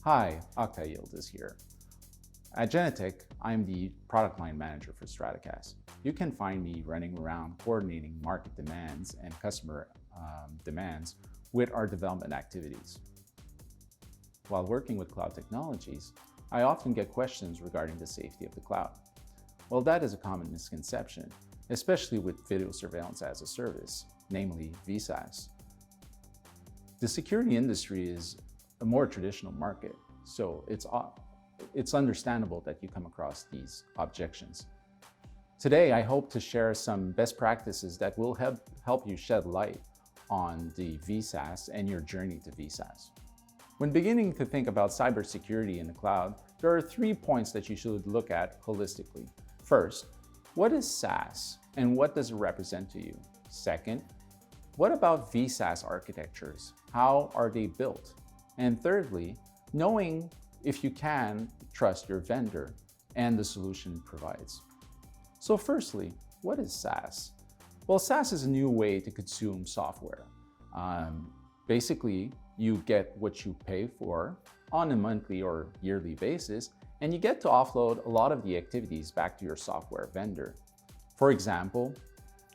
Hi, Oktay Yildiz here. At Genetech, I'm the product line manager for Stratocast. You can find me running around coordinating market demands and customer demands with our development activities. While working with cloud technologies, I often get questions regarding the safety of the cloud. Well, that is a common misconception, especially with video surveillance as a service, namely VSaaS. The security industry is a more traditional market, so it's understandable that you come across these objections. Today, I hope to share some best practices that will help you shed light on the VSaaS and your journey to VSaaS. When beginning to think about cybersecurity in the cloud, there are 3 points that you should look at holistically. First, what is SaaS and what does it represent to you? Second, what about VSaaS architectures? How are they built? And thirdly, knowing if you can trust your vendor and the solution it provides. So firstly, what is SaaS? Well, SaaS is a new way to consume software. Basically, you get what you pay for on a monthly or yearly basis, and you get to offload a lot of the activities back to your software vendor. For example,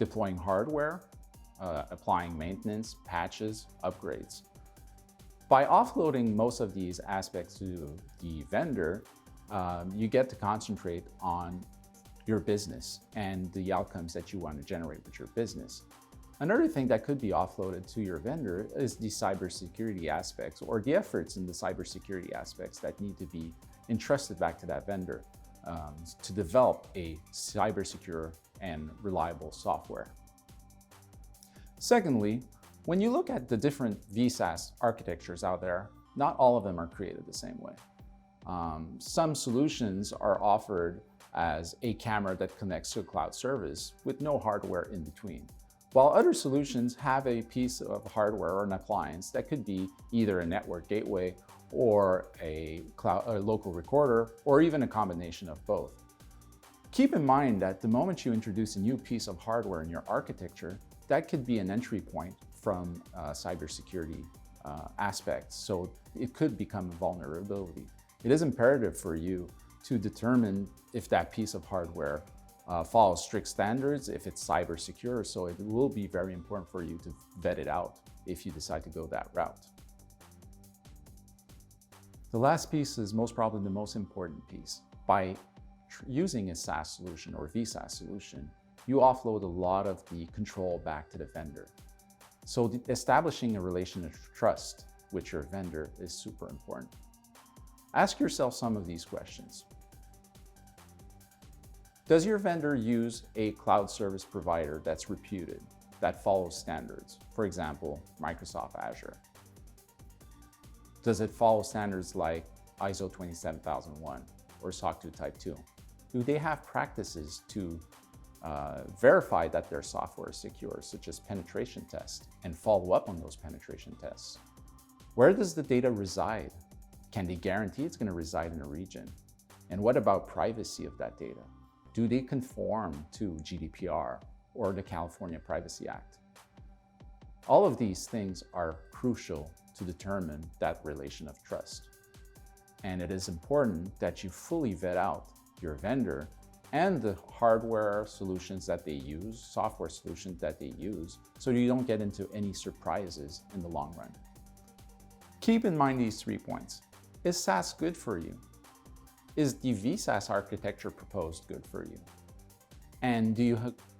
deploying hardware, applying maintenance, patches, upgrades. By offloading most of these aspects to the vendor, you get to concentrate on your business and the outcomes that you want to generate with your business. Another thing that could be offloaded to your vendor is the cybersecurity aspects or the efforts in the cybersecurity aspects that need to be entrusted back to that vendor to develop a cybersecure and reliable software. Secondly, when you look at the different VSaaS architectures out there, not all of them are created the same way. Some solutions are offered as a camera that connects to a cloud service with no hardware in between, while other solutions have a piece of hardware or an appliance that could be either a network gateway or a local recorder, or even a combination of both. Keep in mind that the moment you introduce a new piece of hardware in your architecture, that could be an entry point from cybersecurity aspects, so it could become a vulnerability. It is imperative for you to determine if that piece of hardware follows strict standards, if it's cyber secure, so it will be very important for you to vet it out if you decide to go that route. The last piece is most probably the most important piece. By using a SaaS solution or VSaaS solution, you offload a lot of the control back to the vendor. So establishing a relation of trust with your vendor is super important. Ask yourself some of these questions. Does your vendor use a cloud service provider that's reputed, that follows standards? For example, Microsoft Azure. Does it follow standards like ISO 27001 or SOC 2 Type 2? Do they have practices to verify that their software is secure, such as penetration tests, and follow up on those penetration tests? Where does the data reside? Can they guarantee it's going to reside in a region? And what about privacy of that data? Do they conform to GDPR or the California Privacy Act? All of these things are crucial to determine that relation of trust. And it is important that you fully vet out your vendor and the hardware solutions that they use, software solutions that they use, so you don't get into any surprises in the long run. Keep in mind these 3 points. Is SaaS good for you? Is the VSaaS architecture proposed good for you? And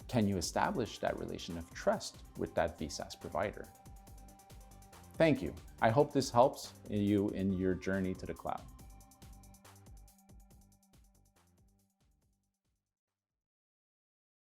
can you establish that relation of trust with that VSaaS provider? Thank you. I hope this helps you in your journey to the cloud.